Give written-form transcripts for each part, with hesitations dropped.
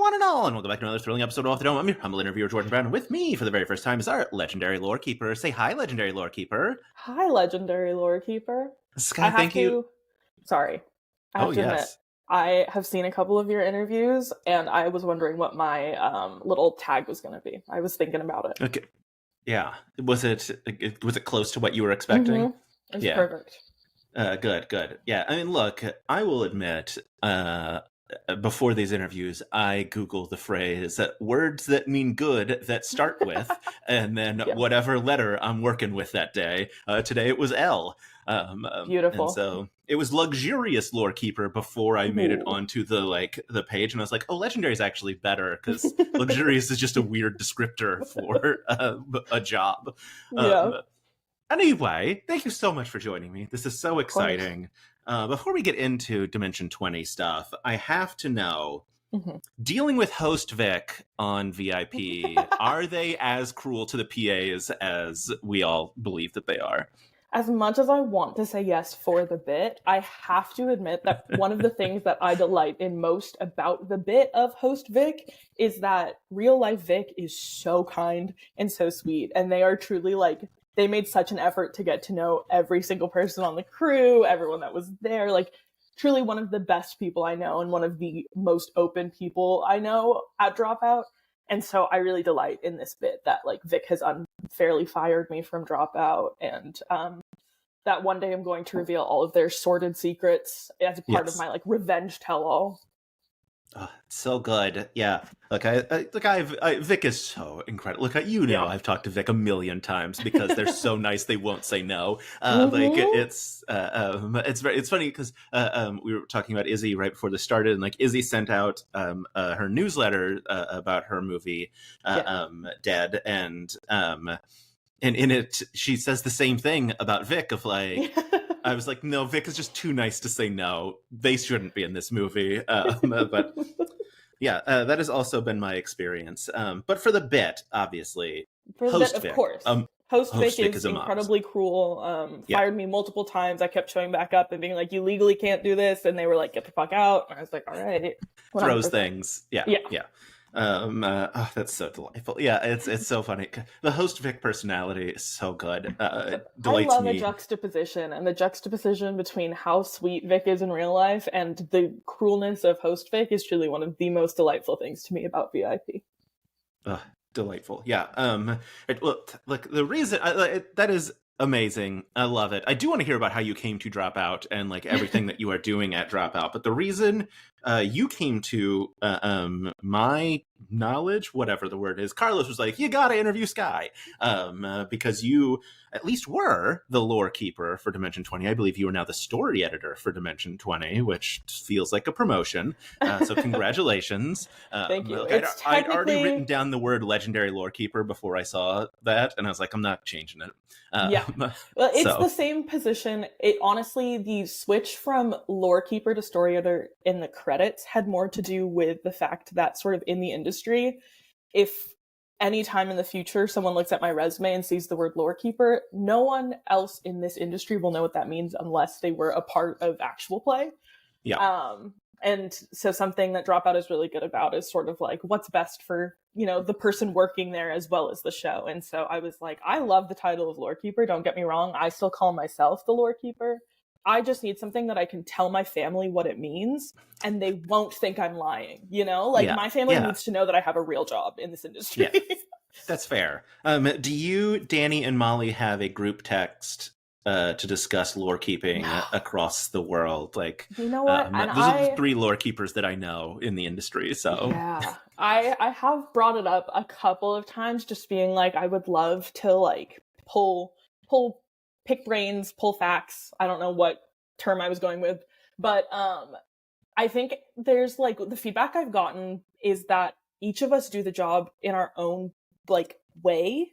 one and all, and welcome back to another thrilling episode of Off the Dome. I'm your humble interviewer, Jordan Brown, and with me for the very first time is our legendary lorekeeper. Say hi, legendary lorekeeper. Hi, legendary lorekeeper. Skye, thank you. Sorry. I have to admit, I have seen a couple of your interviews, and I was wondering what my little tag was going to be. I was thinking about it. Okay. Yeah. Was it close to what you were expecting? Mm-hmm. It was perfect. Good. Yeah, I mean, look, I will admit, before these interviews, I Google the phrase words that mean good that start with, and then whatever letter I'm working with that day. Today it was L. Beautiful. And so it was luxurious lorekeeper before I made it onto the page, and I was like, oh, legendary is actually better because luxurious is just a weird descriptor for a job. Anyway, thank you so much for joining me. This is so exciting. Before we get into Dimension 20 stuff, I have to know, dealing with host Vic on VIP, are they as cruel to the PAs as we all believe that they are? As much as I want to say yes for the bit, I have to admit that one of the things that I delight in most about the bit of host Vic is that real life Vic is so kind and so sweet, and they are truly they made such an effort to get to know every single person on the crew, everyone that was there. Truly one of the best people I know and one of the most open people I know at Dropout. And so I really delight in this bit that Vic has unfairly fired me from Dropout, and that one day I'm going to reveal all of their sordid secrets as a part of my revenge tell-all. Oh, so good. Yeah. Vic is so incredible. I've talked to Vic a million times because they're so nice they won't say no. It's funny because we were talking about Izzy right before this started, and Izzy sent out her newsletter about her movie Dead, and in it she says the same thing about Vic of I was like, no, Vic is just too nice to say no. They shouldn't be in this movie. But yeah, that has also been my experience. But for the bit, obviously, host Vic, of course. Host Vic is incredibly cruel. Fired me multiple times. I kept showing back up and being like, you legally can't do this. And they were like, get the fuck out. And I was like, all right. Throws things. Yeah. That's so delightful. Yeah, it's so funny. The host Vic personality is so good. Delights I love me. A juxtaposition, and the juxtaposition between how sweet Vic is in real life and the cruelness of host Vic is truly one of the most delightful things to me about VIP. Delightful. Yeah. The reason that is amazing. I love it. I do want to hear about how you came to Dropout and everything that you are doing at Dropout. But the reason you came to my knowledge, whatever the word is, Carlos was like, you got to interview Skye because you at least were the lore keeper for Dimension 20. I believe you are now the story editor for Dimension 20, which feels like a promotion. So congratulations. Thank you. I'd already written down the word legendary lore keeper before I saw that, and I was like, I'm not changing it. Well, it's the same position. It honestly, the switch from lore keeper to story editor in the credits had more to do with the fact that sort of in the industry, if any time in the future someone looks at my resume and sees the word lore keeper, no one else in this industry will know what that means unless they were a part of actual play. And so something that Dropout is really good about is sort of what's best for, the person working there as well as the show. And so I was like, I love the title of lore keeper. Don't get me wrong. I still call myself the lore keeper. I just need something that I can tell my family what it means and they won't think I'm lying, my family needs to know that I have a real job in this industry. Yeah. That's fair. Do you, Danny and Molly, have a group text to discuss lore keeping across the world? You know what? Those are the 3 lore keepers that I know in the industry. So yeah, I have brought it up a couple of times, just being I would love to pick brains, pull facts. I don't know what term I was going with, but I think there's the feedback I've gotten is that each of us do the job in our own way.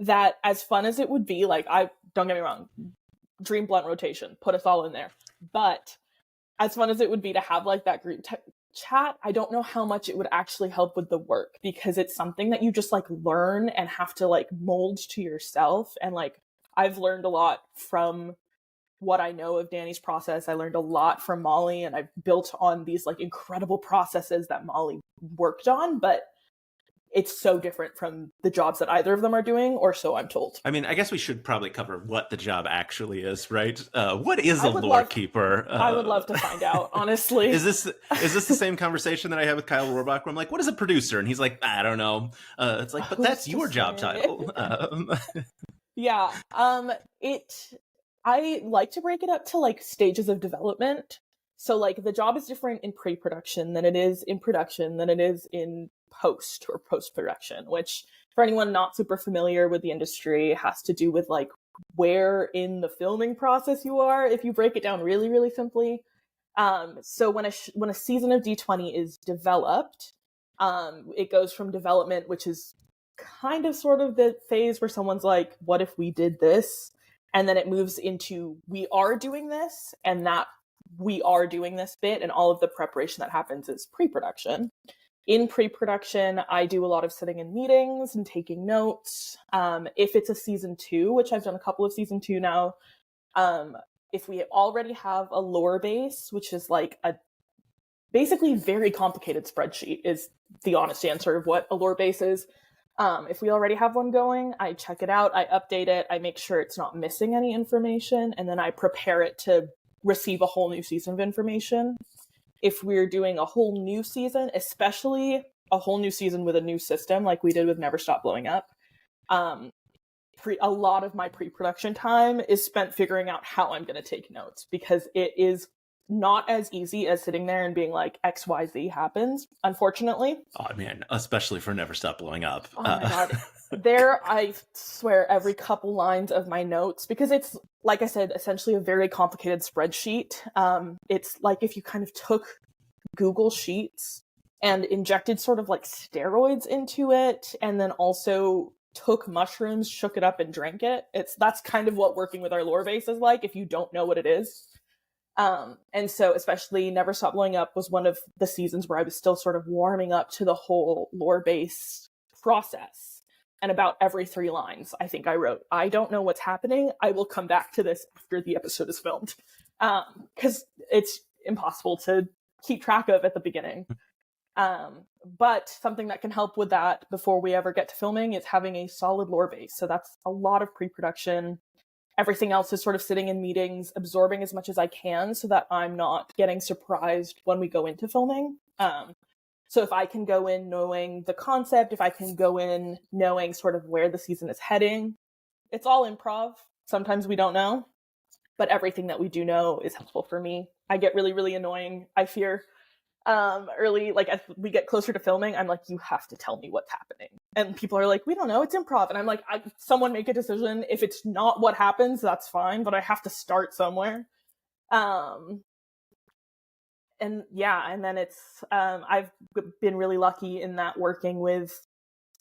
That as fun as it would be, I don't get me wrong, dream blunt rotation, put us all in there. But as fun as it would be to have that group chat, I don't know how much it would actually help with the work, because it's something that you just learn and have to mold to yourself. And I've learned a lot from what I know of Danny's process. I learned a lot from Molly, and I've built on these like incredible processes that Molly worked on, but it's so different from the jobs that either of them are doing, or so I'm told. I mean, I guess we should probably cover what the job actually is, right? What is a lorekeeper? I would love to find out, honestly. Is this the same conversation that I had with Kyle Rohrbach, where I'm like, "What is a producer?" And he's like, "I don't know." It's like, but that's your job title. Yeah. I like to break it up to like stages of development. So like the job is different in pre-production than it is in production than it is in post or post-production, which for anyone not super familiar with the industry has to do with like where in the filming process you are, if you break it down really, really simply. So when a season of D20 is developed, it goes from development, which is kind of sort of the phase where someone's like, what if we did this? And then it moves into we are doing this, and that we are doing this bit, and all of the preparation that happens is pre-production. In pre-production, I do a lot of sitting in meetings and taking notes. If it's a season 2, which I've done a couple of season 2 now, if we already have a lore base, which is like a basically very complicated spreadsheet is the honest answer of what a lore base is. If we already have one going, I check it out, I update it, I make sure it's not missing any information, and then I prepare it to receive a whole new season of information. If we're doing a whole new season, especially a whole new season with a new system, like we did with Never Stop Blowing Up, a lot of my pre-production time is spent figuring out how I'm going to take notes, because it is not as easy as sitting there and being like XYZ happens, unfortunately. Oh man, especially for Never Stop Blowing Up. Oh my god. There, I swear, every couple lines of my notes, because it's, like I said, essentially a very complicated spreadsheet. It's like if you kind of took Google Sheets and injected sort of like steroids into it, and then also took mushrooms, shook it up, and drank it. That's kind of what working with our lore base is like if you don't know what it is. And so especially Never Stop Blowing Up was one of the seasons where I was still sort of warming up to the whole lore base process. And about every 3 lines, I think I wrote, I don't know what's happening. I will come back to this after the episode is filmed. Because it's impossible to keep track of at the beginning. But something that can help with that before we ever get to filming is having a solid lore base. So that's a lot of pre-production. Everything else is sort of sitting in meetings, absorbing as much as I can so that I'm not getting surprised when we go into filming. So if I can go in knowing the concept, if I can go in knowing sort of where the season is heading, it's all improv. Sometimes we don't know, but everything that we do know is helpful for me. I get really, really annoying, I fear, early, like as we get closer to filming, I'm like, you have to tell me what's happening. And people are like, we don't know, it's improv. And I'm like, someone make a decision. If it's not what happens, that's fine, but I have to start somewhere. And yeah, and then it's, I've been really lucky in that working with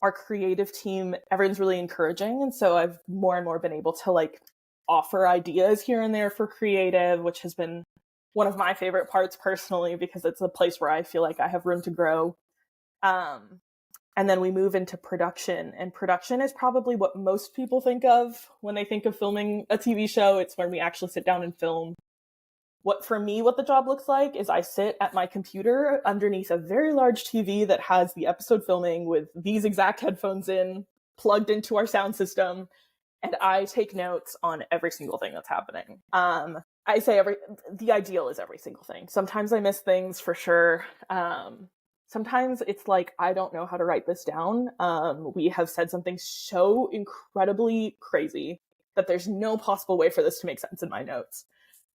our creative team, everyone's really encouraging. And so I've more and more been able to like offer ideas here and there for creative, which has been one of my favorite parts personally, because it's a place where I feel like I have room to grow. And then we move into production, and production is probably what most people think of when they think of filming a TV show. It's when we actually sit down and film. For me, what the job looks like is I sit at my computer underneath a very large TV that has the episode filming with these exact headphones in, plugged into our sound system, and I take notes on every single thing that's happening. I say the ideal is every single thing. Sometimes I miss things for sure. Sometimes it's like, I don't know how to write this down. We have said something so incredibly crazy that there's no possible way for this to make sense in my notes.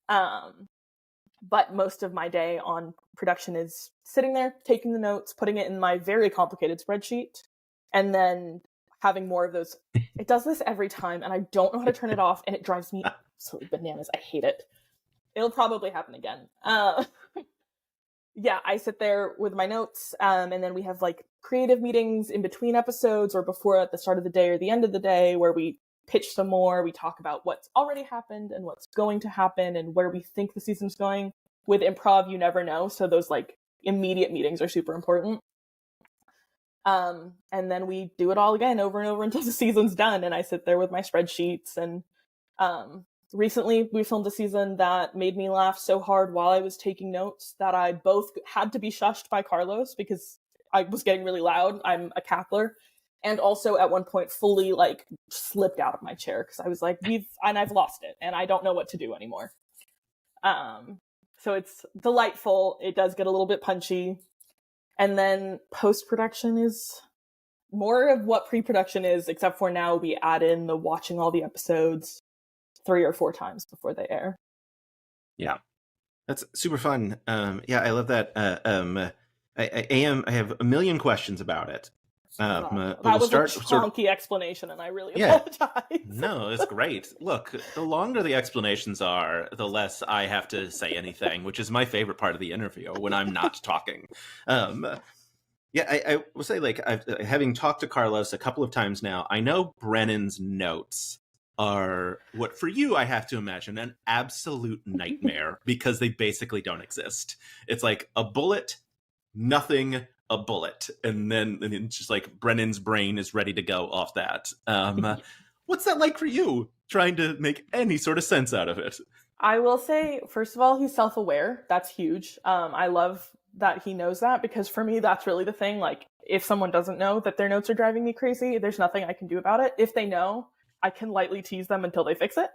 But most of my day on production is sitting there, taking the notes, putting it in my very complicated spreadsheet, and then having more of those. It does this every time, and I don't know how to turn it off, and it drives me absolutely bananas. I hate it. It'll probably happen again. Yeah, I sit there with my notes, and then we have like creative meetings in between episodes or before at the start of the day or the end of the day where we pitch some more. We talk about what's already happened and what's going to happen and where we think the season's going. With improv, you never know. So those like immediate meetings are super important. And then we do it all again over and over until the season's done. And I sit there with my spreadsheets and recently we filmed a season that made me laugh so hard while I was taking notes that I both had to be shushed by Carlos because I was getting really loud. I'm a cackler. And also at one point fully like slipped out of my chair because I was like, I've lost it and I don't know what to do anymore. So it's delightful. It does get a little bit punchy. And then post-production is more of what pre-production is, except for now we add in the watching all the episodes 3 or 4 times before they air. Yeah, that's super fun. Yeah, I love that. I have a million questions about it. That was a chunky explanation, and I really apologize. No, it's great. Look, the longer the explanations are, the less I have to say anything, which is my favorite part of the interview when I'm not talking. Yeah, I will say, like, having talked to Carlos a couple of times now, I know Brennan's notes are what, for you, I have to imagine, an absolute nightmare because they basically don't exist. It's like a bullet, nothing, a bullet, and then it's just like Brennan's brain is ready to go off that. What's that like for you, trying to make any sort of sense out of it? I will say, first of all, he's self-aware. That's huge. I love that he knows that, because for me, that's really the thing. Like, if someone doesn't know that their notes are driving me crazy, there's nothing I can do about it. If they know, I can lightly tease them until they fix it.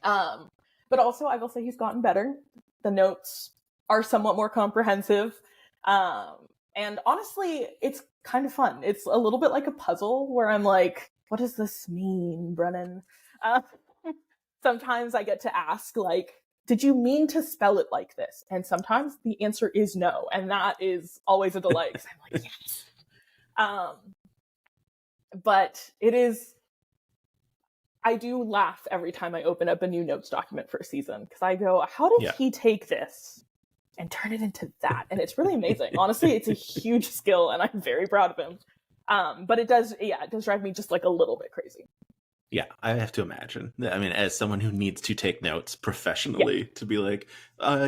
But also, I will say he's gotten better. The notes are somewhat more comprehensive. And honestly, it's kind of fun. It's a little bit like a puzzle where I'm like, what does this mean, Brennan? Sometimes I get to ask, like, did you mean to spell it like this? And sometimes the answer is no. And that is always a delight, because I'm like, yes. But it is, I do laugh every time I open up a new notes document for a season, because I go, how did he take this and turn it into that? And it's really amazing. Honestly, it's a huge skill, and I'm very proud of him. But it does drive me just like a little bit crazy. Yeah, I have to imagine. I mean, as someone who needs to take notes professionally, to be like,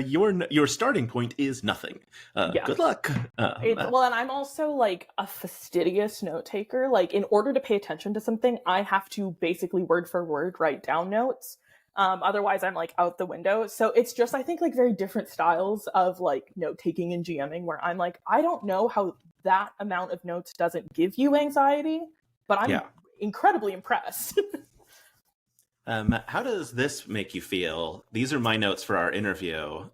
your starting point is nothing. Good luck. Well, and I'm also like a fastidious note taker. Like, in order to pay attention to something, I have to basically word for word write down notes. Otherwise, I'm like out the window. So it's just, I think, like very different styles of like note taking and GMing, where I'm like, I don't know how that amount of notes doesn't give you anxiety, but I'm incredibly impressed. How does this make you feel? These are my notes for our interview.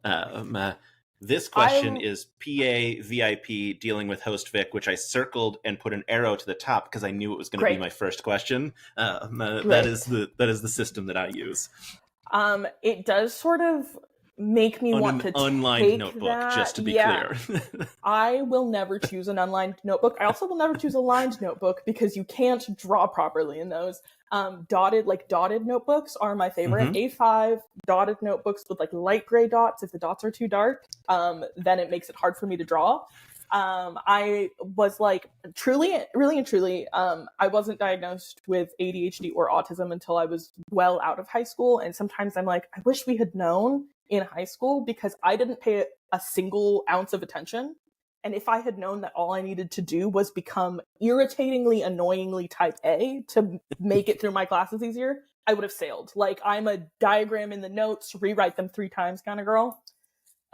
This question is PA VIP dealing with host Vic, which I circled and put an arrow to the top because I knew it was going to be my first question. That is the system that I use. It does sort of make me want to unlined take notebook, that. just to be clear. I will never choose an unlined notebook. I also will never choose a lined notebook because you can't draw properly in those. Dotted notebooks are my favorite. A5 dotted notebooks with like light gray dots. If the dots are too dark, then it makes it hard for me to draw. I was like, really and truly, I wasn't diagnosed with ADHD or autism until I was well out of high school. And sometimes I'm like, I wish we had known in high school, because I didn't pay a single ounce of attention. And if I had known that all I needed to do was become irritatingly, annoyingly type A to make it through my classes easier, I would have sailed. Like, I'm a diagram in the notes, rewrite them 3 times kind of girl.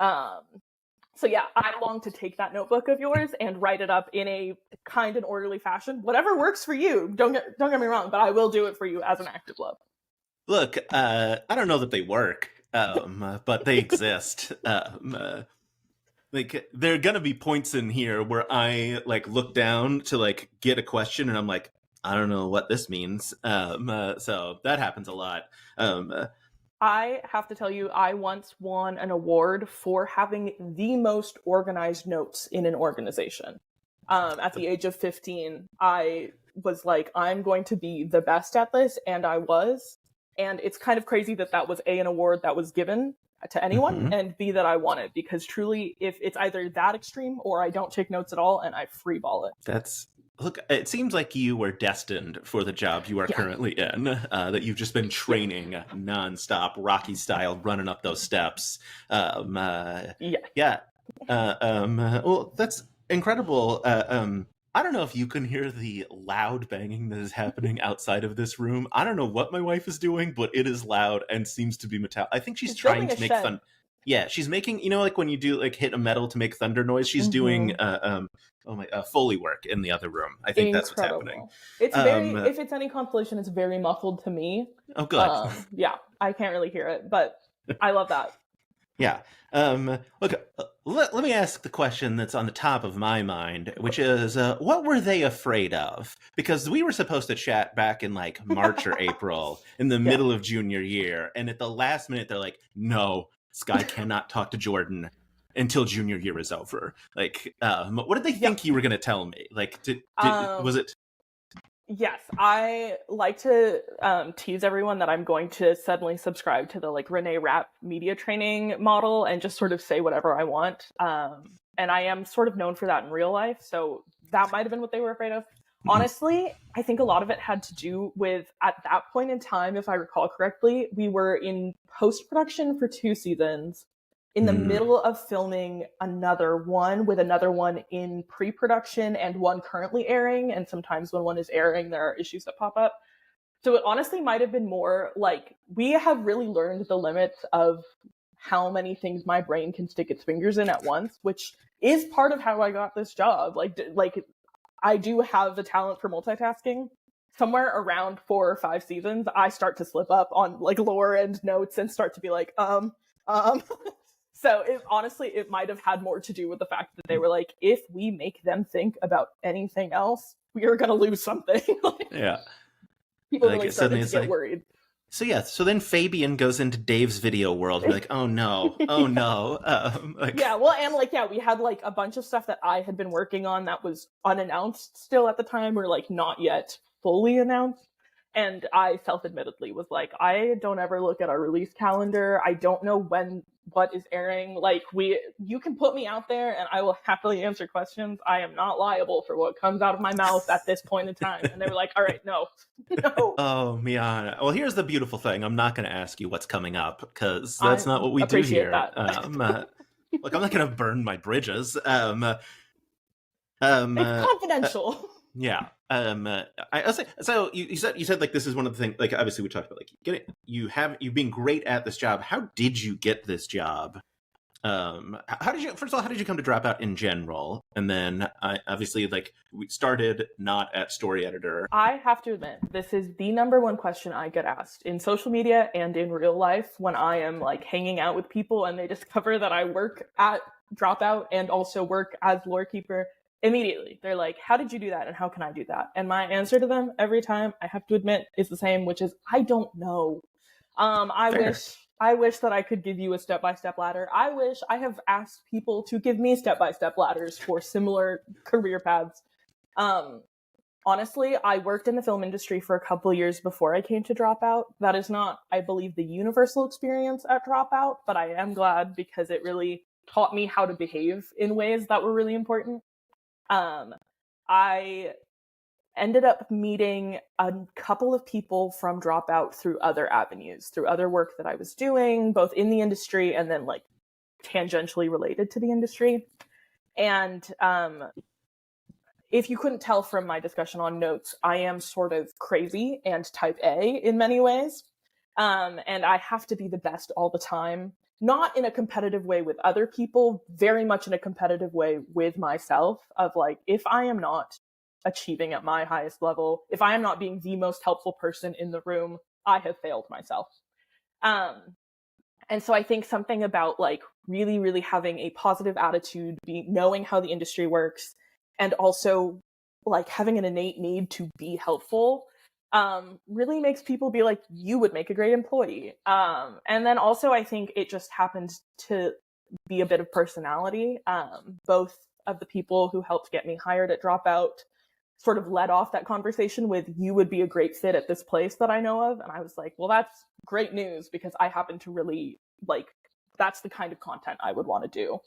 So yeah, I long to take that notebook of yours and write it up in a kind and orderly fashion. Whatever works for you. Don't get me wrong, but I will do it for you as an active love. Look, I don't know that they work, but they exist. Like, there are gonna be points in here where I like look down to like get a question, and I'm like, I don't know what this means. So that happens a lot. I have to tell you, I once won an award for having the most organized notes in an organization. At the age of 15, I was like, I'm going to be the best at this, and I was. And it's kind of crazy that that was A, an award that was given to anyone, and B, that I won it, because truly, if it's either that extreme or I don't take notes at all and I freeball it. Look, it seems like you were destined for the job you are currently in, that you've just been training nonstop, Rocky style, running up those steps. Well, that's incredible. I don't know if you can hear the loud banging that is happening outside of this room. I don't know what my wife is doing, but it is loud and seems to be metallic. I think she's trying building a to make shed. Yeah, she's making, like when you do like hit a metal to make thunder noise, she's doing Mm-hmm. Foley work in the other room. I think that's what's happening. Incredible. It's very, Um, if it's any consolation, it's very muffled to me. oh, good. Yeah, I can't really hear it, but I love that. Yeah. Look, let me ask the question that's on the top of my mind, which is, what were they afraid of? Because we were supposed to chat back in like March or April in the Yeah. middle of junior year. And at the last minute, they're like, no, Skye cannot talk to Jordan until junior year is over. Like, what did they think you were going to tell me? Like, was it? Yes, I like to tease everyone that I'm going to suddenly subscribe to the like Renee Rapp media training model and just sort of say whatever I want. And I am sort of known for that in real life, so that might have been what they were afraid of. Honestly, I think a lot of it had to do with, at that point in time, if I recall correctly, we were in post-production for 2 seasons, in the middle of filming another one, with another one in pre-production and one currently airing. And sometimes when one is airing, there are issues that pop up. So it honestly might have been more like, we have really learned the limits of how many things my brain can stick its fingers in at once, which is part of how I got this job. Like I do have the talent for multitasking. Somewhere around 4 or 5 seasons, I start to slip up on like lore and notes and start to be like, So it might have had more to do with the fact that they were like, if we make them think about anything else, we are going to lose something. Yeah. People really started to get worried. So yeah, so then Fabian goes into Dave's video world. We're like, oh no, oh no. Yeah, well, and like, yeah, we had like a bunch of stuff that I had been working on that was unannounced still at the time, or like not yet fully announced. And I self-admittedly was like, I don't ever look at our release calendar. I don't know what is airing. Like, you can put me out there and I will happily answer questions. I am not liable for what comes out of my mouth at this point in time. And they were like, all right, no. Oh, Miana. Well, here's the beautiful thing. I'm not going to ask you what's coming up, because that's not what we do here. Look, I'm not going to burn my bridges. It's confidential. Yeah. I say, so you said like this is one of the things, like obviously we talked about like you being great at this job. How did you get this job? How did you come to Dropout in general? And then obviously like we started not at story editor. I have to admit, this is the number one question I get asked in social media and in real life when I am like hanging out with people and they discover that I work at Dropout and also work as lorekeeper. Immediately, they're like, how did you do that and how can I do that? And my answer to them every time, I have to admit, is the same, which is, I don't know. I wish that I could give you a step-by-step ladder. I wish I have asked people to give me step-by-step ladders for similar career paths. Honestly, I worked in the film industry for a couple of years before I came to Dropout. That is not, I believe, the universal experience at Dropout, but I am glad because it really taught me how to behave in ways that were really important. I ended up meeting a couple of people from Dropout through other avenues, through other work that I was doing, both in the industry and then like tangentially related to the industry. And if you couldn't tell from my discussion on notes, I am sort of crazy and type A in many ways. And I have to be the best all the time. Not in a competitive way with other people, very much in a competitive way with myself of like, if I am not achieving at my highest level, if I am not being the most helpful person in the room, I have failed myself. And so I think something about like really, really having a positive attitude, knowing how the industry works, and also like having an innate need to be helpful really makes people be like, you would make a great employee. And then also I think it just happened to be a bit of personality. Both of the people who helped get me hired at Dropout sort of led off that conversation with, you would be a great fit at this place that I know of. And I was like, well, that's great news because I happen to really like, that's the kind of content I would want to do.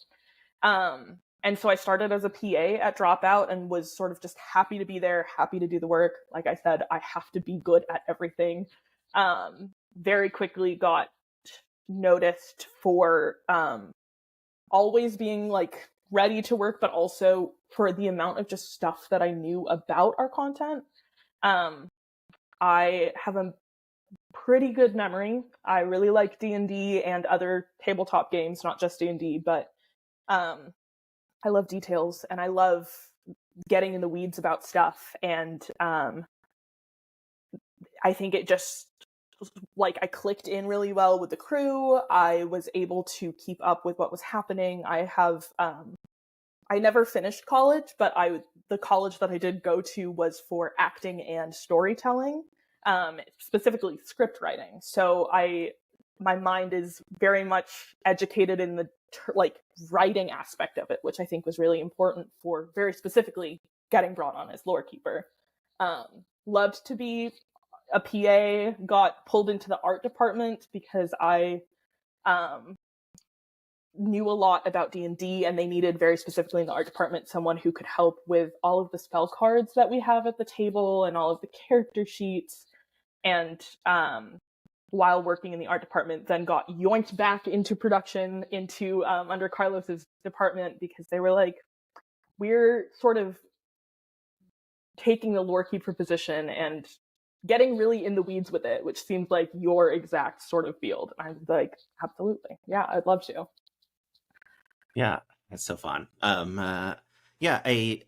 And so I started as a PA at Dropout and was sort of just happy to be there, happy to do the work. Like I said, I have to be good at everything. Very quickly got noticed for always being like ready to work, but also for the amount of just stuff that I knew about our content. I have a pretty good memory. I really like D&D and other tabletop games, not just D&D, but I love details and I love getting in the weeds about stuff. And I think it just, like, I clicked in really well with the crew. I was able to keep up with what was happening. I never finished college, but the college that I did go to was for acting and storytelling, specifically script writing. So my mind is very much educated in the writing aspect of it, which I think was really important for very specifically getting brought on as lorekeeper. Loved to be a PA, got pulled into the art department because I knew a lot about D&D, and they needed very specifically in the art department someone who could help with all of the spell cards that we have at the table and all of the character sheets. And while working in the art department, then got yoinked back into production into under Carlos's department, because they were like, we're sort of taking the lorekeeper position and getting really in the weeds with it, which seems like your exact sort of field. And I was like, absolutely, yeah, I'd love to. Yeah, that's so fun. Yeah, I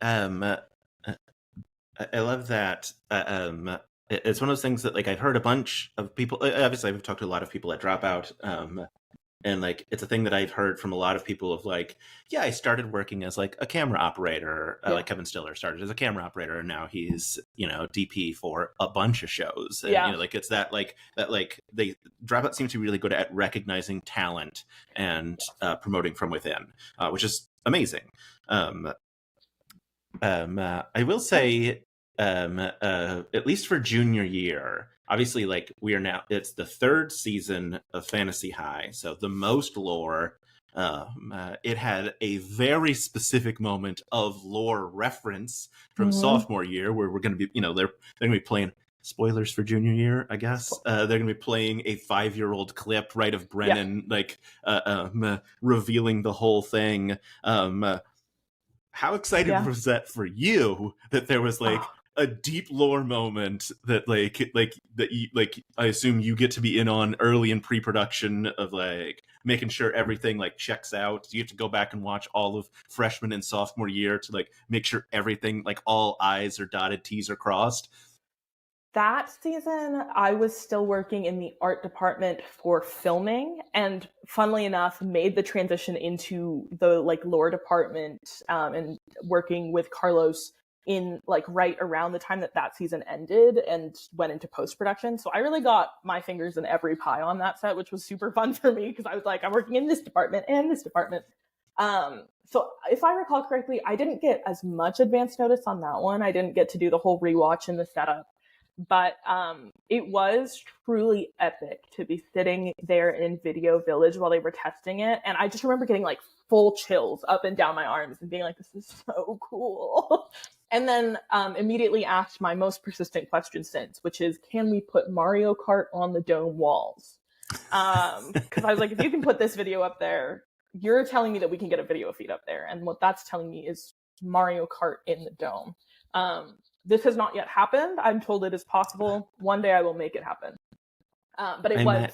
love that. It's one of those things that, like, I've heard a bunch of people. Obviously, I've talked to a lot of people at Dropout, and like, it's a thing that I've heard from a lot of people of like, yeah, I started working as like a camera operator, like Kevin Stiller started as a camera operator, and now he's, you know, DP for a bunch of shows. And, you know, like, it's that they Dropout seems to be really good at recognizing talent and promoting from within, which is amazing. I will say, at least for junior year, obviously, like, it's the third season of Fantasy High, so the most lore. It had a very specific moment of lore reference from sophomore year, where we're going to be, you know, they're going to be playing, spoilers for junior year, I guess. They're going to be playing a 5-year-old clip, right, of Brennan, revealing the whole thing. How excited was that for you, that there was like a deep lore moment that I assume you get to be in on early in pre-production of, like, making sure everything like checks out? Do you have to go back and watch all of freshman and sophomore year to like make sure everything, like, all I's are dotted, T's are crossed? That season, I was still working in the art department for filming, and funnily enough, made the transition into the like lore department, and working with Carlos in like right around the time that season ended and went into post-production. So I really got my fingers in every pie on that set, which was super fun for me, because I was like, I'm working in this department and this department. So if I recall correctly, I didn't get as much advance notice on that one. I didn't get to do the whole rewatch and the setup. But it was truly epic to be sitting there in Video Village while they were testing it. And I just remember getting like full chills up and down my arms and being like, this is so cool. And then immediately asked my most persistent question since, which is, can we put Mario Kart on the dome walls? Because I was like, if you can put this video up there, you're telling me that we can get a video feed up there. And what that's telling me is Mario Kart in the dome. This has not yet happened. I'm told it is possible. One day I will make it happen. But it was...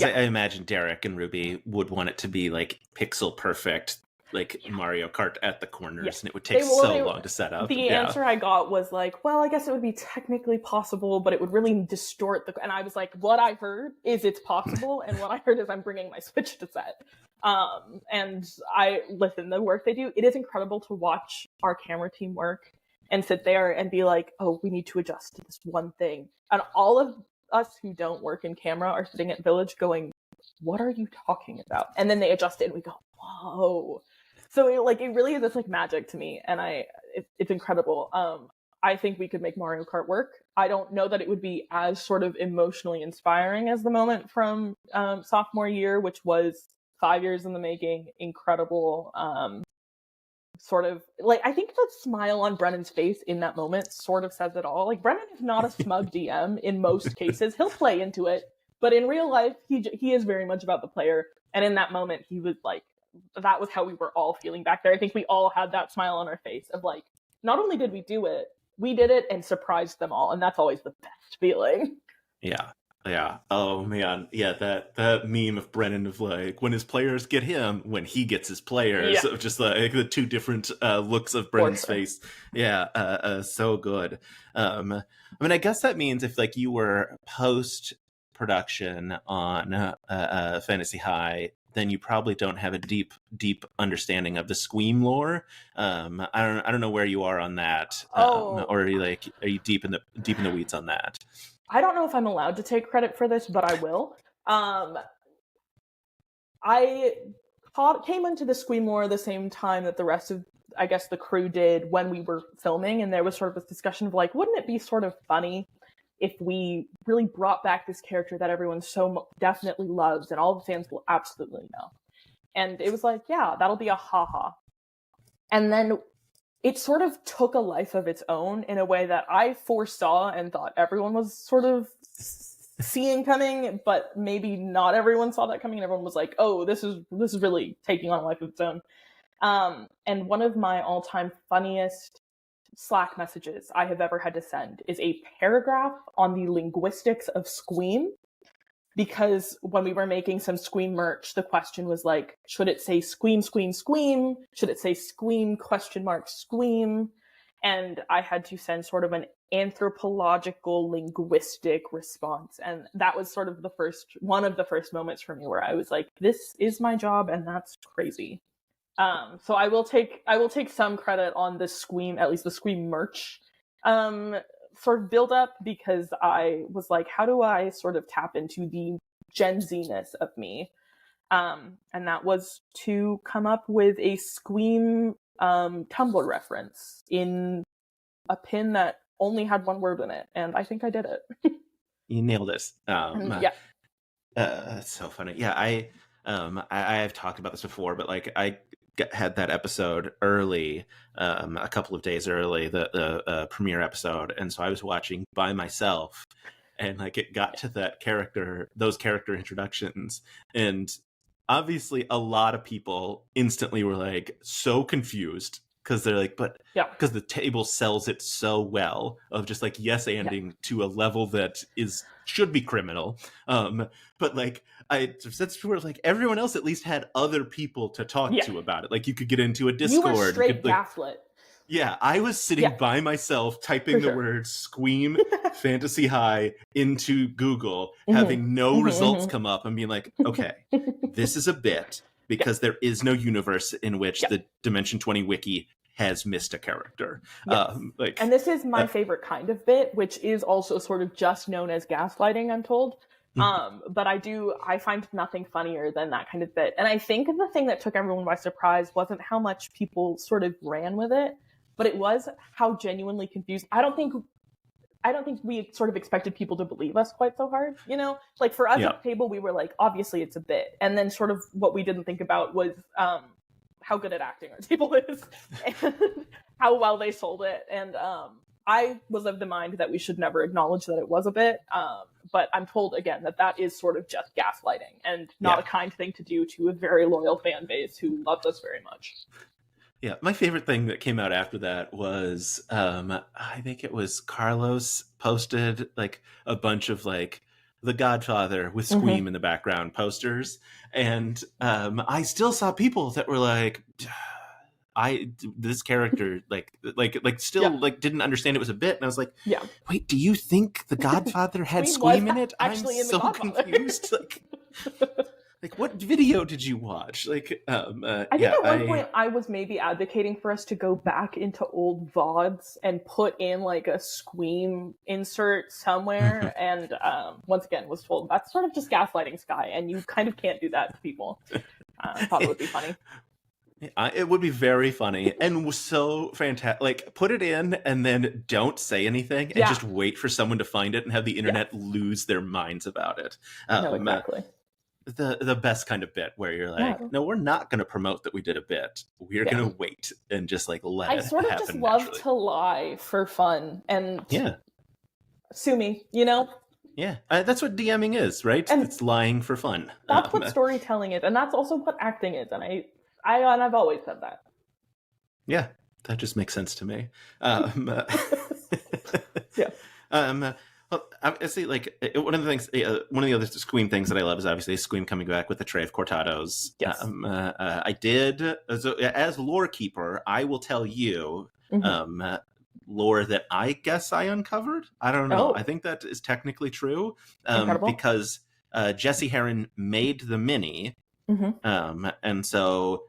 I imagine Derek and Ruby would want it to be like pixel perfect, like Mario Kart at the corners, and it would take so long to set up. The answer I got was like, well, I guess it would be technically possible, but it would really distort the... And I was like, what I heard is it's possible, and what I heard is I'm bringing my Switch to set. And the work they do, it is incredible to watch our camera team work and sit there and be like, oh, we need to adjust to this one thing. And all of us who don't work in camera are sitting at Village going, what are you talking about? And then they adjust it and we go, whoa. So it really is this like magic to me. And it's incredible. I think we could make Mario Kart work. I don't know that it would be as sort of emotionally inspiring as the moment from sophomore year, which was 5 years in the making, incredible. Sort of like, I think the smile on Brennan's face in that moment sort of says it all. Like, Brennan is not a smug DM in most cases. He'll play into it, but in real life, he is very much about the player. And in that moment, he was like, that was how we were all feeling back there. I think we all had that smile on our face of like, not only did we do it, we did it and surprised them all, and that's always the best feeling. Yeah. Yeah. Oh man. Yeah. That meme of Brennan of like when his players get him, when he gets his players, of just like the two different looks of Brennan's face. Yeah. So good. I mean, I guess that means if like you were post production on Fantasy High, then you probably don't have a deep understanding of the Squeam lore. I don't know where you are on that. Or are you deep in the weeds on that? I don't know if I'm allowed to take credit for this, but I will. I came into the Squeam lore the same time that the rest of, I guess, the crew did when we were filming, and there was sort of this discussion of like, wouldn't it be sort of funny if we really brought back this character that everyone so definitely loves and all the fans will absolutely know? And it was like, yeah, that'll be a haha. And then it sort of took a life of its own in a way that I foresaw and thought everyone was sort of seeing coming, but maybe not everyone saw that coming, and everyone was like, oh, this is really taking on a life of its own. And one of my all-time funniest Slack messages I have ever had to send is a paragraph on the linguistics of Squeam, because when we were making some Squeam merch, the question was like, should it say Squeam, Squeam, Squeam? Should it say Squeam, ? Squeam? And I had to send sort of an anthropological linguistic response. And that was sort of one of the first moments for me where I was like, this is my job and that's crazy. So I will take some credit on the Squeam, at least the Squeam merch, sort of build up, because I was like, how do I sort of tap into the Gen Z-ness of me? And that was to come up with a Squeam Tumblr reference in a pin that only had one word in it, and I think I did it. You nailed this. Yeah. It's so funny. Yeah, I've talked about this before, but like I had that episode early, a couple of days early, the premiere episode, and so I was watching by myself, and like it got to those character introductions, and obviously a lot of people instantly were like so confused, because they're like, but because the table sells it so well, of just like yes-anding to a level that should be criminal, but like I said before, like everyone else at least had other people to talk to about it. Like you could get into a Discord. You were straight gaslit. Yeah, I was sitting by myself typing the word Squeam Fantasy High into Google, having no results come up, and being like, okay, this is a bit, because there is no universe in which the Dimension 20 wiki has missed a character. Yes. And this is my favorite kind of bit, which is also sort of just known as gaslighting, I'm told. But I find nothing funnier than that kind of bit. And I think the thing that took everyone by surprise wasn't how much people sort of ran with it, but it was how genuinely confused. I don't think we sort of expected people to believe us quite so hard, you know? Like for us at the table, we were like, obviously it's a bit. And then sort of what we didn't think about was how good at acting our table is and how well they sold it. And I was of the mind that we should never acknowledge that it was a bit. But I'm told again that is sort of just gaslighting and not a kind thing to do to a very loyal fan base who loves us very much. Yeah, my favorite thing that came out after that was, I think it was Carlos posted like a bunch of like The Godfather with Squeam in the background posters, and I still saw people that were like, this character like still like didn't understand it was a bit, and I was like, wait, do you think The Godfather had Squeam in it? I'm so confused. Like, what video did you watch? Like, I think at one point I was maybe advocating for us to go back into old VODs and put in like a Squeam insert somewhere, and once again was told that's sort of just gaslighting, Skye, and you kind of can't do that to people. I thought it would be funny. It would be very funny and so fantastic. Like, put it in and then don't say anything and just wait for someone to find it and have the internet lose their minds about it. No, exactly. The best kind of bit where you're like, no, we're not going to promote that we did a bit. We're going to wait and just like let it happen. I sort of just love to lie for fun and sue me, you know? Yeah, that's what DMing is, right? And it's lying for fun. That's what storytelling is, and that's also what acting is. And I've always said that. Yeah, that just makes sense to me. Yeah. Well, obviously, like one of the things, one of the other Squeam things that I love is obviously Squeam coming back with a tray of cortados. Yes. I did as lore keeper. I will tell you lore that I guess I uncovered. I don't know. Oh. I think that is technically true Incredible. because Jesse Heron made the mini, and so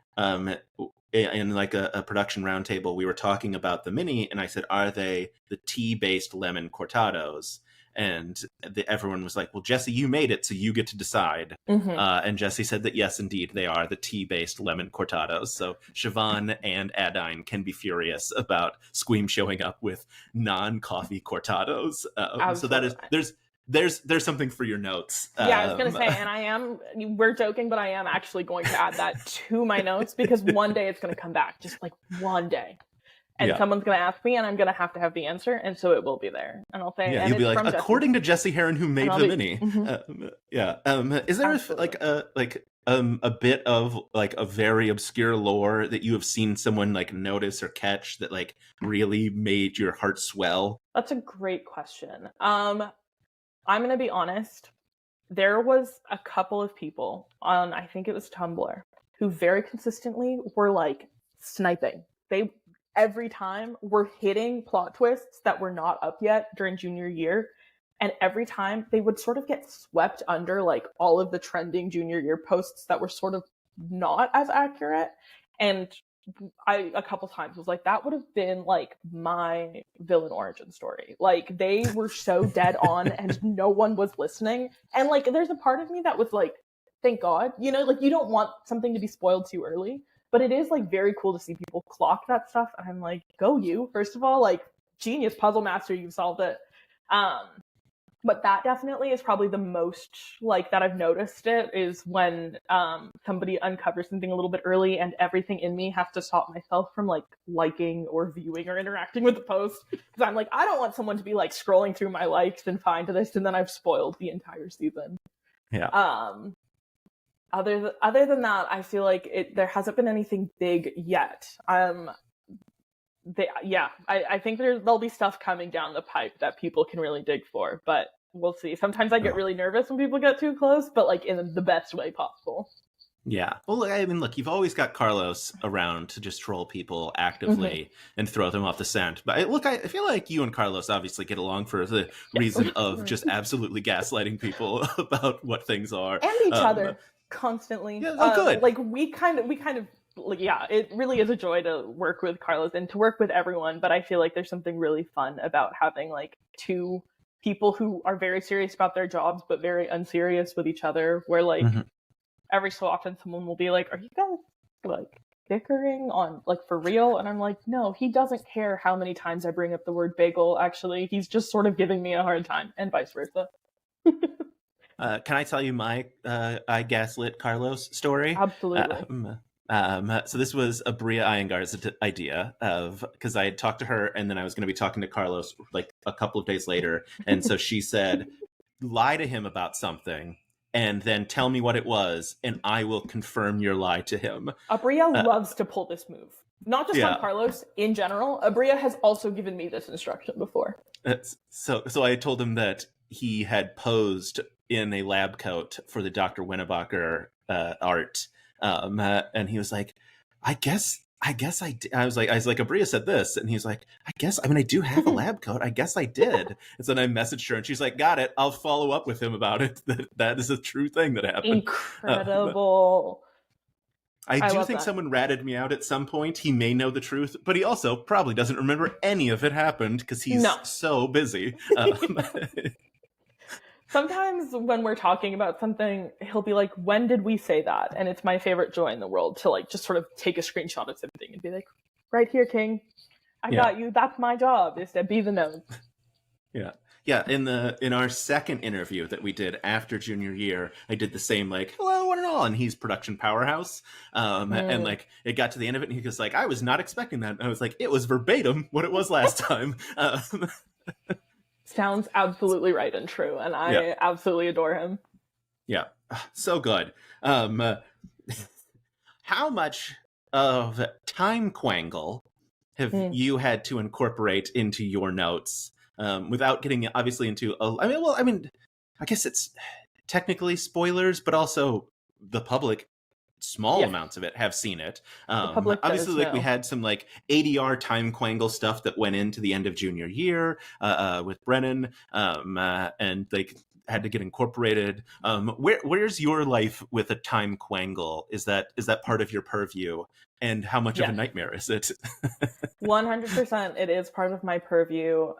in like a production roundtable, we were talking about the mini, and I said, "Are they the tea-based lemon cortados?" And everyone was like, "Well, Jesse, you made it, so you get to decide." And Jesse said that yes, indeed, they are the tea-based lemon cortados. So Siobhan and Adine can be furious about Squeam showing up with non-coffee cortados. So that is there's something for your notes. Yeah, I was gonna say, and we're joking, but I am actually going to add that to my notes because one day it's gonna come back, just like one day. And someone's going to ask me, and I'm going to have the answer, and so it will be there. And I'll say, yeah, you'll be like, according to Jesse Heron, who made the mini. Is there a bit of like a very obscure lore that you have seen someone like notice or catch that like really made your heart swell? That's a great question. I'm going to be honest. There was a couple of people on, I think it was Tumblr, who very consistently were like sniping. They every time we're hitting plot twists that were not up yet during junior year, and every time they would sort of get swept under like all of the trending junior year posts that were sort of not as accurate. And I a couple times was like, that would have been like my villain origin story. Like they were so dead on and no one was listening. And like there's a part of me that was like, thank God, you know, like you don't want something to be spoiled too early. But it is like very cool to see people clock that stuff. And I'm like, go you. First of all, like genius puzzle master, you've solved it. But that definitely is probably the most like that I've noticed it is when somebody uncovers something a little bit early and everything in me has to stop myself from like liking or viewing or interacting with the post. Because I'm like, I don't want someone to be like scrolling through my likes and find this and then I've spoiled the entire season. Yeah. Other than that, I feel like there hasn't been anything big yet. I think there'll be stuff coming down the pipe that people can really dig for, but we'll see. Sometimes I get really nervous when people get too close, but like in the best way possible. Yeah. Well, I mean, look, you've always got Carlos around to just troll people actively and throw them off the scent. But I feel like you and Carlos obviously get along for the reason of just absolutely gaslighting people about what things are. And each other constantly. Yeah, good. Like we kind of like, yeah, it really is a joy to work with Carlos and to work with everyone. But I feel like there's something really fun about having like two people who are very serious about their jobs, but very unserious with each other, where like every so often someone will be like, are you guys like bickering on like for real? And I'm like, no, he doesn't care how many times I bring up the word bagel. Actually, he's just sort of giving me a hard time, and vice versa. Can I tell you my I gaslit Carlos story? Absolutely. So this was Aabria Iyengar's idea because I had talked to her and then I was going to be talking to Carlos like a couple of days later. And so she said, lie to him about something and then tell me what it was and I will confirm your lie to him. Aabria loves to pull this move. Not just on Carlos, in general. Aabria has also given me this instruction before. So I told him that he had posed in a lab coat for the Dr. Winnebacher art. And he was like, I guess I did. I was like, Aabria said this. And he was like, I do have a lab coat. I guess I did. And so then I messaged her and she's like, got it. I'll follow up with him about it. That is a true thing that happened. Incredible. I do think someone ratted me out at some point. He may know the truth, but he also probably doesn't remember any of it happened because he's so busy. Sometimes when we're talking about something, he'll be like, when did we say that? And it's my favorite joy in the world to like just sort of take a screenshot of something and be like, right here, King. I got you. That's my job, is to be the nose. Yeah. Yeah, in our second interview that we did after junior year, I did the same, like, hello, one and all, and he's production powerhouse. And, like, it got to the end of it, and he was like, I was not expecting that. And I was like, it was verbatim what it was last time. Sounds absolutely right and true, and I absolutely adore him. Yeah, so good. How much of time quangle have Mm. you had to incorporate into your notes without getting obviously into? I guess it's technically spoilers, but also the public, small Yeah, amounts of it, have seen it. the public Obviously, does like we know. had some like ADR time quangle stuff that went into the end of junior year with Brennan, and like had to get incorporated. Where's your life with a time quangle? Is that part of your purview? And how much of a Yes, nightmare is it? 100%. It is part of my purview.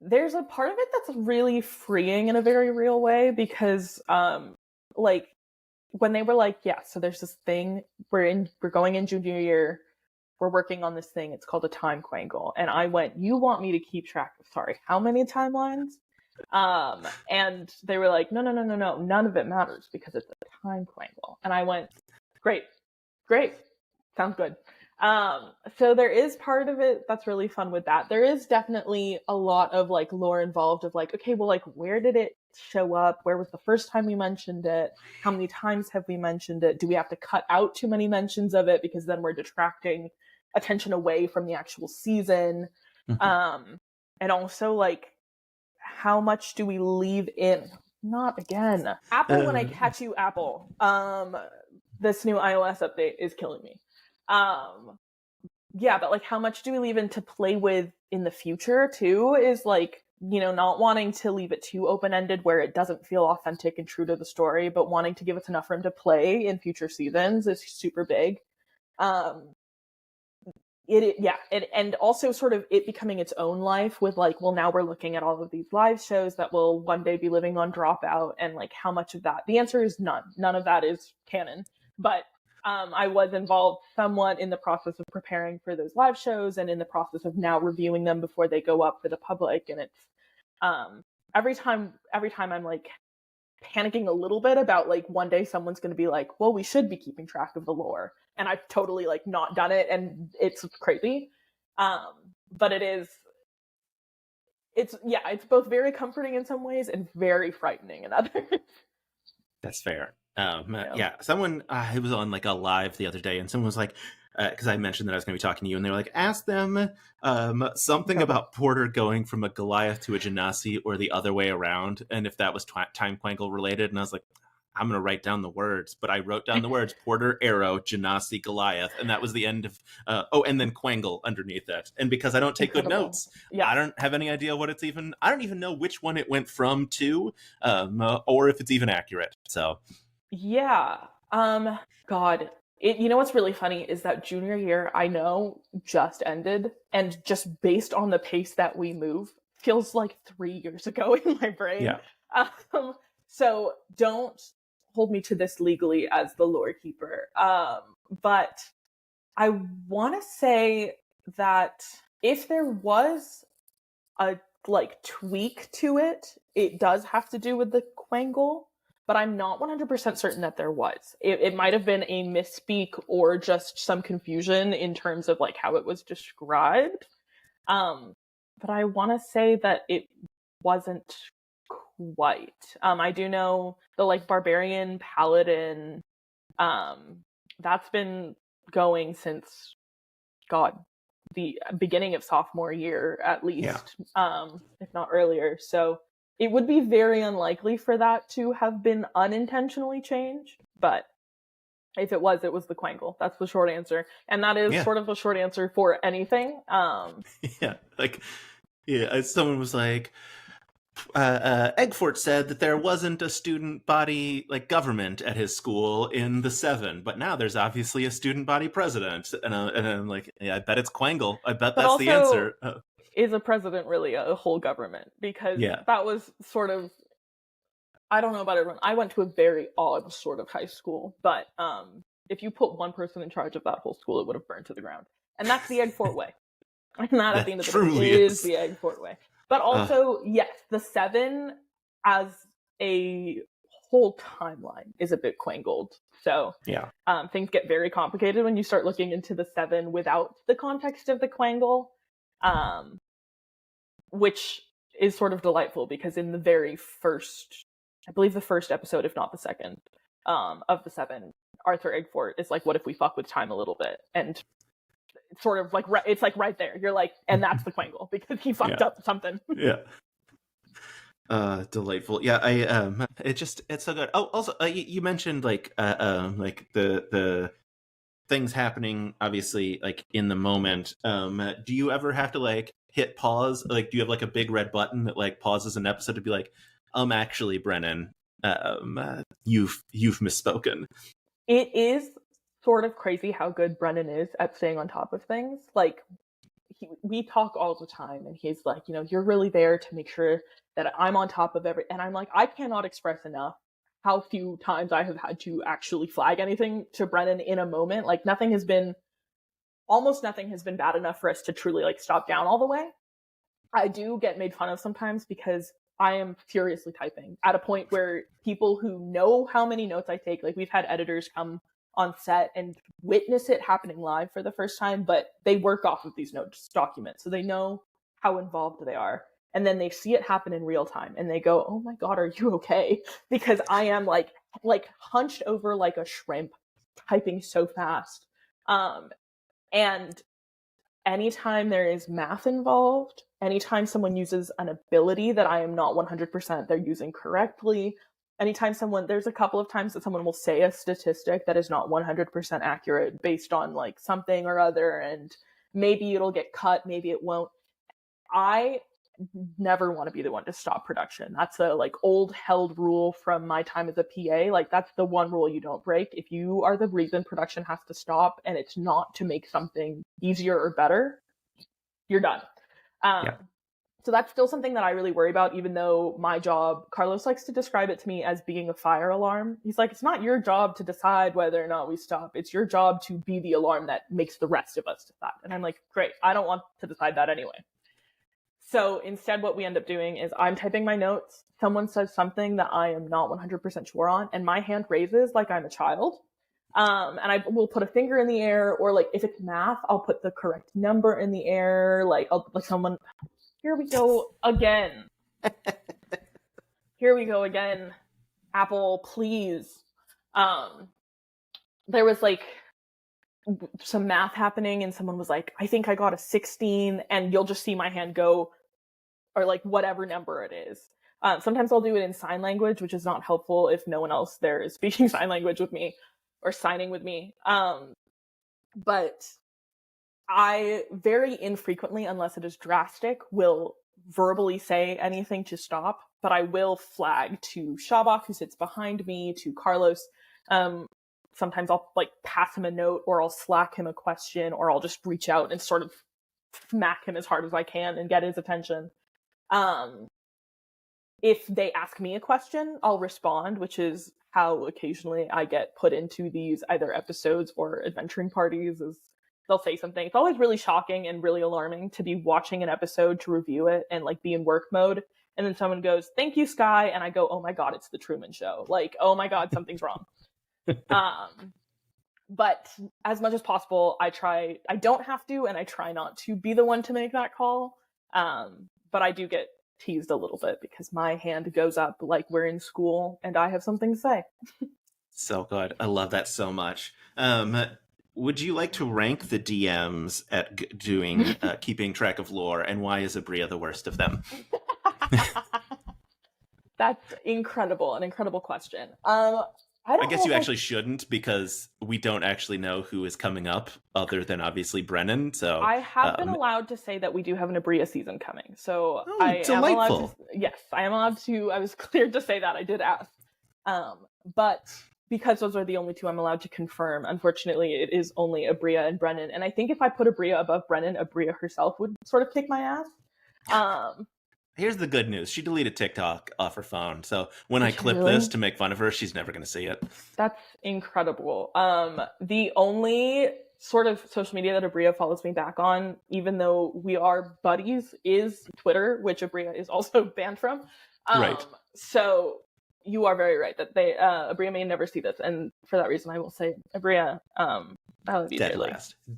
There's a part of it that's really freeing in a very real way because, like, when they were like, yeah, so there's this thing, we're going in junior year, we're working on this thing, it's called a time quangle. And I went, you want me to keep track of, sorry, how many timelines? And they were like, no, none of it matters because it's a time quangle. And I went, great, sounds good. So there is part of it that's really fun with that. There is definitely a lot of like lore involved of like, okay, well, like, where did it show up? Where was the first time we mentioned it? How many times have we mentioned it? Do we have to cut out too many mentions of it because then we're detracting attention away from the actual season? And also like, how much do we leave in? Not again. Apple, when I catch you, Apple. This new iOS update is killing me. Yeah, but like, how much do we leave in to play with in the future too? Is like, not wanting to leave it too open-ended where it doesn't feel authentic and true to the story, but wanting to give us enough room to play in future seasons is super big. And also sort of it becoming its own life with like, well, now we're looking at all of these live shows that will one day be living on Dropout, and like, how much of that? The answer is none. None of that is canon. But I was involved somewhat in the process of preparing for those live shows and in the process of now reviewing them before they go up for the public. And it's every time I'm like panicking a little bit about like one day someone's going to be like, well, we should be keeping track of the lore, and I've totally like not done it, and it's crazy. But it's both very comforting in some ways and very frightening in others. That's fair. Yeah. Someone, I was on like a live the other day, and someone was like, because I mentioned that I was going to be talking to you, and they were like, ask them something about Porter going from a Goliath to a Genasi or the other way around, and if that was time quangle related. And I was like, I'm going to write down the words, but I wrote down the words Porter, Arrow, Genasi, Goliath, and that was the end of, and then quangle underneath it. And because I don't take good notes, I don't have any idea what it's even, I don't even know which one it went from to, or if it's even accurate. So. Yeah. God. What's really funny is that junior year, I know, just ended, and just based on the pace that we move, feels like 3 years ago in my brain. Yeah. So don't hold me to this legally as the lore keeper. But I want to say that if there was a like tweak to it, it does have to do with the quangle, but I'm not 100% certain that there was. It might have been a misspeak or just some confusion in terms of like how it was described. But I want to say that it wasn't quite. I do know the like barbarian paladin, that's been going since, God, the beginning of sophomore year at least, if not earlier. So it would be very unlikely for that to have been unintentionally changed, but if it was the quangle. That's the short answer, and that is sort of a short answer for anything. Someone was like, Eggfort said that there wasn't a student body like government at his school in the 7, but now there's obviously a student body president, and I'm like, yeah, I bet it's quangle. I bet that's the answer. Is a president really a whole government? Because that was sort of, I don't know about everyone. I went to a very odd sort of high school, but if you put one person in charge of that whole school, it would have burned to the ground. And that's the Eggfort way. And that at the end of the day is the Eggfort way. But also, yes, the 7 as a whole timeline is a bit quangled. So things get very complicated when you start looking into the 7 without the context of the quangle, which is sort of delightful because in the very first, I believe the first episode, if not the second, of the 7, Arthur Igfort is like, what if we fuck with time a little bit? And it's sort of like, it's like right there. You're like, and that's the Quangle because he fucked up something. Yeah. Delightful. Yeah, it's so good. Oh, also, you mentioned like the things happening obviously like in the moment. Do you ever have to like hit pause? Like, do you have like a big red button that like pauses an episode to be like, actually, Brennan, you've misspoken? It is sort of crazy how good Brennan is at staying on top of things. Like, we talk all the time, and he's like, you're really there to make sure that I'm on top of everything. And I'm like, I cannot express enough how few times I have had to actually flag anything to Brennan in a moment. Like, almost nothing has been bad enough for us to truly like stop down all the way. I do get made fun of sometimes because I am furiously typing at a point where people who know how many notes I take, like we've had editors come on set and witness it happening live for the first time, but they work off of these notes documents, so they know how involved they are. And then they see it happen in real time and they go, oh my God, are you okay? Because I am like hunched over like a shrimp, typing so fast. And anytime there is math involved, anytime someone uses an ability that I am not 100% they're using correctly, anytime there's a couple of times that someone will say a statistic that is not 100% accurate based on like something or other, and maybe it'll get cut, maybe it won't. I never want to be the one to stop production. That's a like old held rule from my time as a PA. Like, that's the one rule you don't break. If you are the reason production has to stop and it's not to make something easier or better, you're done. So that's still something that I really worry about, even though my job, Carlos likes to describe it to me as being a fire alarm. He's like, it's not your job to decide whether or not we stop. It's your job to be the alarm that makes the rest of us decide. And I'm like, great, I don't want to decide that anyway. So instead, what we end up doing is I'm typing my notes. Someone says something that I am not 100% sure on, and my hand raises like I'm a child. And I will put a finger in the air, or like if it's math, I'll put the correct number in the air. Like, someone, here we go again. Here we go again. Apple, please. There was like some math happening and someone was like, I think I got a 16, and you'll just see my hand go, or like whatever number it is. Sometimes I'll do it in sign language, which is not helpful if no one else there is speaking sign language with me or signing with me. But I very infrequently, unless it is drastic, will verbally say anything to stop, but I will flag to Shabak, who sits behind me, to Carlos. Sometimes I'll like pass him a note, or I'll Slack him a question, or I'll just reach out and sort of smack him as hard as I can and get his attention. If they ask me a question, I'll respond, which is how occasionally I get put into these either episodes or adventuring parties. Is they'll say something. It's always really shocking and really alarming to be watching an episode, to review it and like be in work mode, and then someone goes, "Thank you, Skye," and I go, "Oh my God, it's the Truman Show!" Like, oh my God, something's wrong. But as much as possible, I don't have to, and I try not to be the one to make that call. But I do get teased a little bit because my hand goes up like we're in school and I have something to say. So good. I love that so much. Would you like to rank the DMs at doing keeping track of lore, and why is Aabria the worst of them? That's incredible. An incredible question. I guess you actually shouldn't, because we don't actually know who is coming up other than obviously Brennan. So I have been allowed to say that we do have an Aabria season coming. So I delightful. am allowed to, yes, I am allowed to. I was cleared to say that. I did ask. But because those are the only two I'm allowed to confirm, unfortunately, it is only Aabria and Brennan. And I think if I put Aabria above Brennan, Aabria herself would sort of kick my ass. Here's the good news. She deleted TikTok off her phone. So when I clip this to make fun of her, she's never going to see it. That's incredible. The only sort of social media that Aabria follows me back on, even though we are buddies, is Twitter, which Aabria is also banned from. Right. So you are very right that Aabria may never see this. And for that reason, I will say, Aabria, I love you dearly.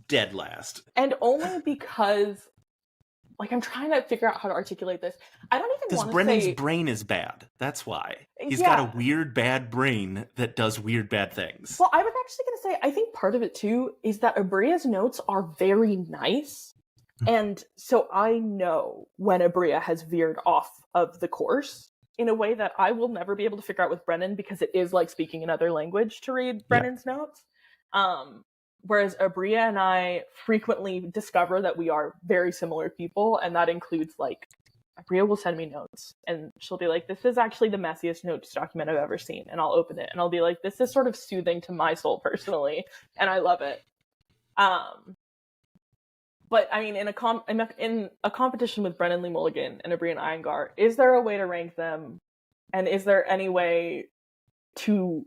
Dead last. And only because like, I'm trying to figure out how to articulate this. I don't even Because want to Brennan's say brain is bad. That's why. He's got a weird, bad brain that does weird, bad things. Well, I was actually going to say, I think part of it, too, is that Aabria's notes are very nice. And so I know when Aabria has veered off of the course in a way that I will never be able to figure out with Brennan, because it is like speaking another language to read Brennan's notes. Whereas Aabria and I frequently discover that we are very similar people, and that includes, like, Aabria will send me notes, and she'll be like, this is actually the messiest notes document I've ever seen, and I'll open it, and I'll be like, this is sort of soothing to my soul personally, and I love it. But, I mean, in a competition with Brennan Lee Mulligan and Aabria Iyengar, is there a way to rank them, and is there any way to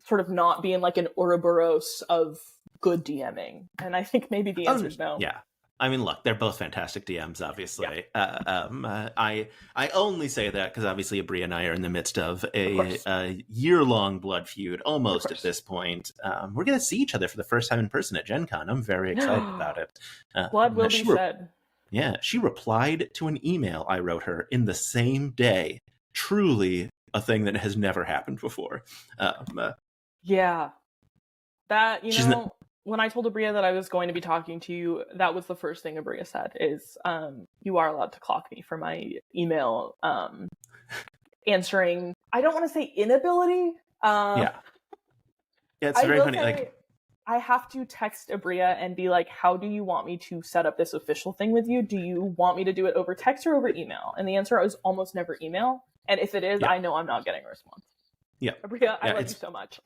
sort of not be in, like, an Ouroboros of good DMing? And I think maybe the answer is no. Yeah. I mean, look, they're both fantastic DMs, obviously. Yeah. I only say that because obviously Aabria and I are in the midst of a year-long blood feud, almost at this point. We're going to see each other for the first time in person at Gen Con. I'm very excited about it. Blood will be shed. Yeah, she replied to an email I wrote her in the same day. Truly a thing that has never happened before. Yeah. That, when I told Aabria that I was going to be talking to you, that was the first thing Aabria said is, you are allowed to clock me for my email answering. I don't want to say inability. Yeah, it's very funny. I have to text Aabria and be like, how do you want me to set up this official thing with you? Do you want me to do it over text or over email? And the answer is almost never email. And if it is, I know I'm not getting a response. Yeah. Aabria, I love you so much.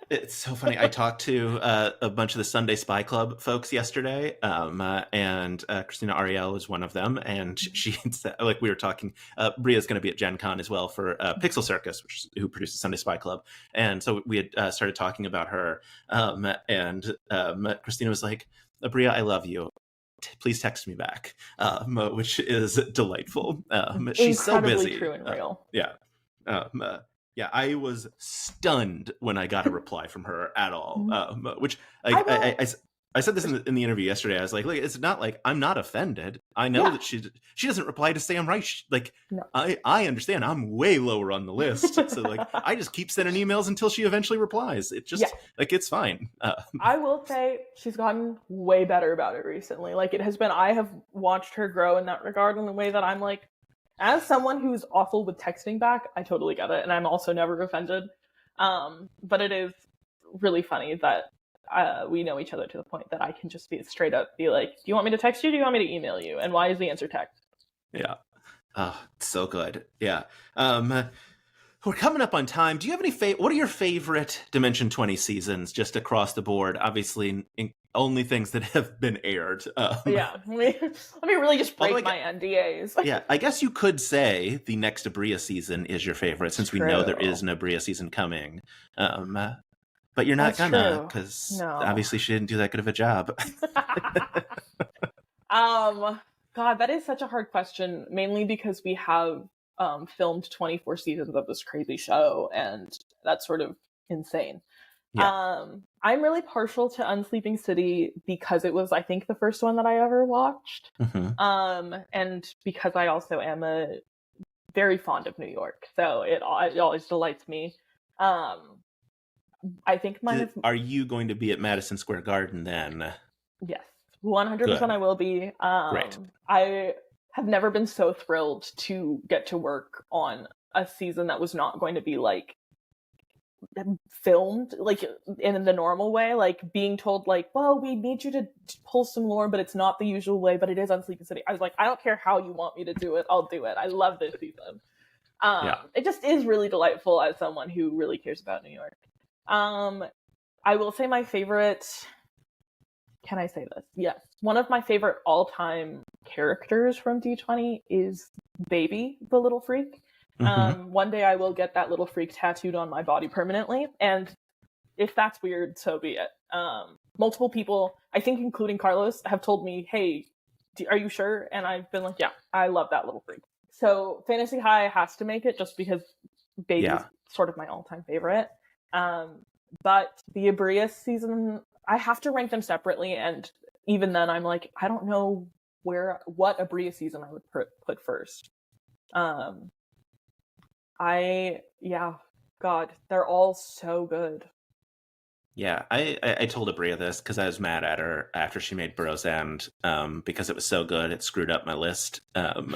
It's so funny. I talked to a bunch of the Sunday Spy Club folks yesterday, and Christina Ariel was one of them. And she said, like, we were talking, Bria's going to be at Gen Con as well for Pixel Circus, who produces Sunday Spy Club. And so we had started talking about her. And Christina was like, Aabria, I love you. Please text me back, which is delightful. She's so busy. True and real. Yeah, I was stunned when I got a reply from her at all. Which I said this in the interview yesterday. I was like, look, it's not like I'm not offended. I know that she doesn't reply to say I'm right. I understand. I'm way lower on the list. So like I just keep sending emails until she eventually replies. It just like it's fine. I will say she's gotten way better about it recently. Like it has been. I have watched her grow in that regard in the way that I'm like, as someone who's awful with texting back, I totally get it, and I'm also never offended. But it is really funny that we know each other to the point that I can just be straight up be like, do you want me to text you or do you want me to email you? And why is the answer text? Yeah. Oh, so good. Yeah. We're coming up on time. Do you have any what are your favorite Dimension 20 seasons just across the board? Obviously, only things that have been aired. Let me really just break my NDAs. Yeah, I guess you could say the next Aabria season is your favorite, since we know there is an Aabria season coming. But you're not gonna, because obviously she didn't do that good of a job. God, that is such a hard question, mainly because we have filmed 24 seasons of this crazy show, and that's sort of insane. Yeah. I'm really partial to Unsleeping City because it was, I think, the first one that I ever watched. Mm-hmm. And because I also am very fond of New York, so it always delights me. I think Are you going to be at Madison Square Garden then? Yes, 100% I will be. Great. I have never been so thrilled to get to work on a season that was not going to be like filmed like in the normal way, like being told like, well, we need you to pull some lore, but it's not the usual way, but it is on Sleeping City. I was like, I don't care how you want me to do it, I'll do it. I love this season. It just is really delightful as someone who really cares about New York. I will say my favorite, can I say this? Yes. One of my favorite all-time characters from D20 is Baby, the little freak. Mm-hmm. One day I will get that little freak tattooed on my body permanently, and if that's weird, so be it. Multiple people, I think including Carlos, have told me, hey, are you sure? And I've been like, yeah, I love that little freak. So Fantasy High has to make it just because Baby's sort of my all-time favorite. But the Aabria season, I have to rank them separately, and even then I'm like, I don't know what Aabria season I would put first. God, they're all so good. Yeah, I told Aabria this because I was mad at her after she made Burrow's End, because it was so good it screwed up my list of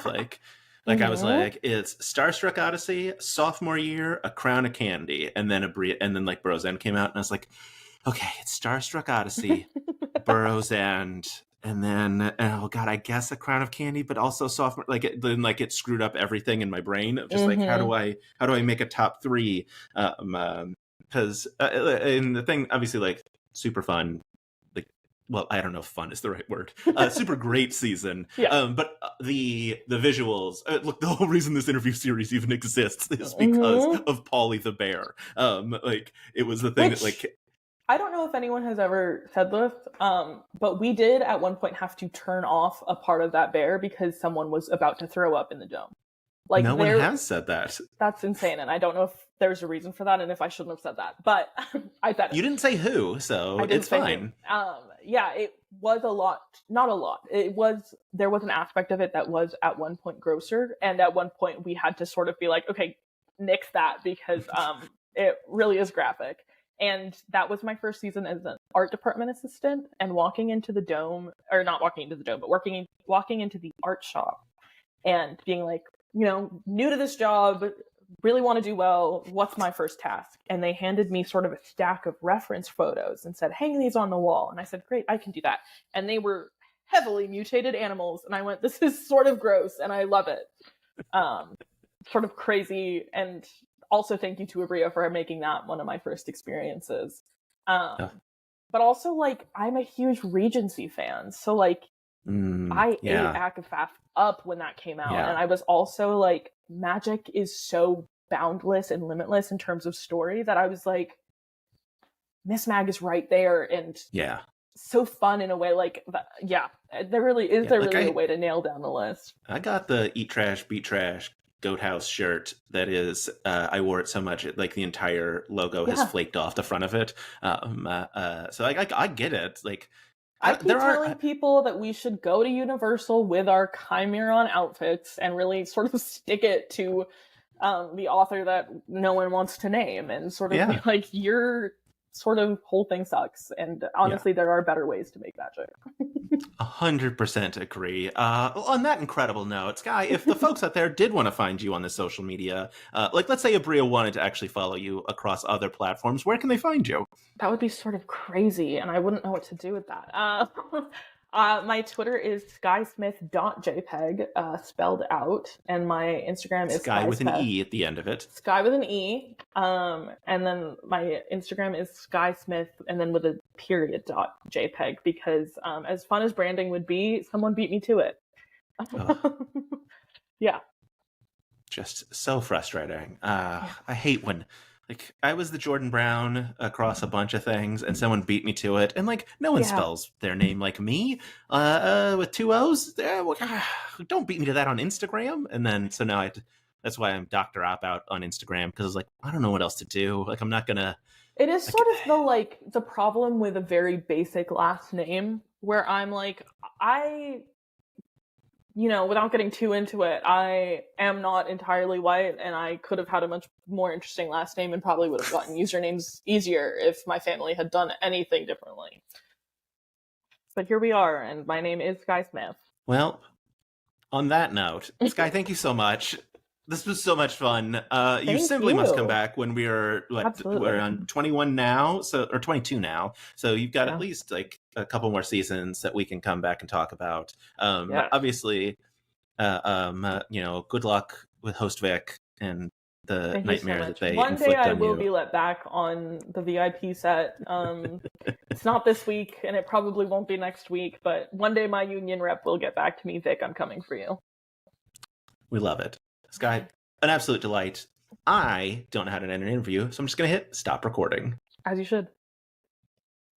like I was like, it's Starstruck Odyssey, sophomore year, A Crown of Candy, and then like Burrow's End came out, and I was like, okay, it's Starstruck Odyssey, Burrow's End, and then oh god, I guess A Crown of Candy, but also sophomore. It screwed up everything in my brain of just like how do I make a top three? Because and the thing, obviously, like super fun, like, well, I don't know if fun is the right word. Super great season. Yeah. But the visuals, look, the whole reason this interview series even exists is because of Polly the bear. Like it was the thing that like. I don't know if anyone has ever said this, but we did at one point have to turn off a part of that bear because someone was about to throw up in the dome. Like no one has said that. That's insane, and I don't know if there's a reason for that, and if I shouldn't have said that, but I said it. You didn't say who, so it's fine. Yeah, it was a lot. Not a lot. There was an aspect of it that was at one point grosser, and at one point we had to sort of be like, okay, nix that because it really is graphic. And that was my first season as an art department assistant, and walking into the dome, or not walking into the dome, but walking into the art shop and being like, you know, new to this job, really want to do well. What's my first task? And they handed me sort of a stack of reference photos and said, hang these on the wall. And I said, great, I can do that. And they were heavily mutated animals. And I went, this is sort of gross and I love it. Sort of crazy. And also thank you to Aabria for making that one of my first experiences. But also, like, I'm a huge Regency fan. So, like, I ate ACOFAF up when that came out. And I was also like, magic is so boundless and limitless in terms of story that I was like, Miss Mag is right there. And so fun in a way. Like, there really is a way to nail down the list. I got the Eat Trash, Beat Trash Goat House shirt that is, I wore it so much, like the entire logo has flaked off the front of it. So I get it. Like, I keep telling people that we should go to Universal with our Chimeron outfits and really sort of stick it to the author that no one wants to name and sort of be like, your sort of whole thing sucks. And honestly, there are better ways to make magic. 100% agree. On that incredible note, Skye, if the folks out there did want to find you on the social media, like let's say Aabria wanted to actually follow you across other platforms, where can they find you? That would be sort of crazy, and I wouldn't know what to do with that. My Twitter is skysmith.jpg, spelled out, and my Instagram is Skye with an E at the end of it. Skye with an E, and then my Instagram is Skye Smith, and then with a period.jpg, because as fun as branding would be, someone beat me to it. Yeah. Just so frustrating. I hate when... Like, I was the Jordan Brown across a bunch of things, and someone beat me to it. And, like, no one spells their name like me with two O's. Don't beat me to that on Instagram. And then, so now that's why I'm Dr. Op-Out on Instagram, because I was like, I don't know what else to do. Like, I'm not going to... It is sort of the problem with a very basic last name, where I'm like, without getting too into it, I am not entirely white, and I could have had a much more interesting last name and probably would have gotten usernames easier if my family had done anything differently. But here we are, and my name is Skye Smith. Well, on that note, Skye, thank you so much. This was so much fun. You simply must come back when we're on 21 now, or 22 now. So you've got at least like a couple more seasons that we can come back and talk about. Obviously, good luck with Host Vic and the nightmare that they inflict on you. One day I will be let back on the VIP set. It's not this week, and it probably won't be next week, but one day my union rep will get back to me. Vic, I'm coming for you. We love it. Skye, an absolute delight. I don't know how to end an interview, so I'm just going to hit stop recording. As you should.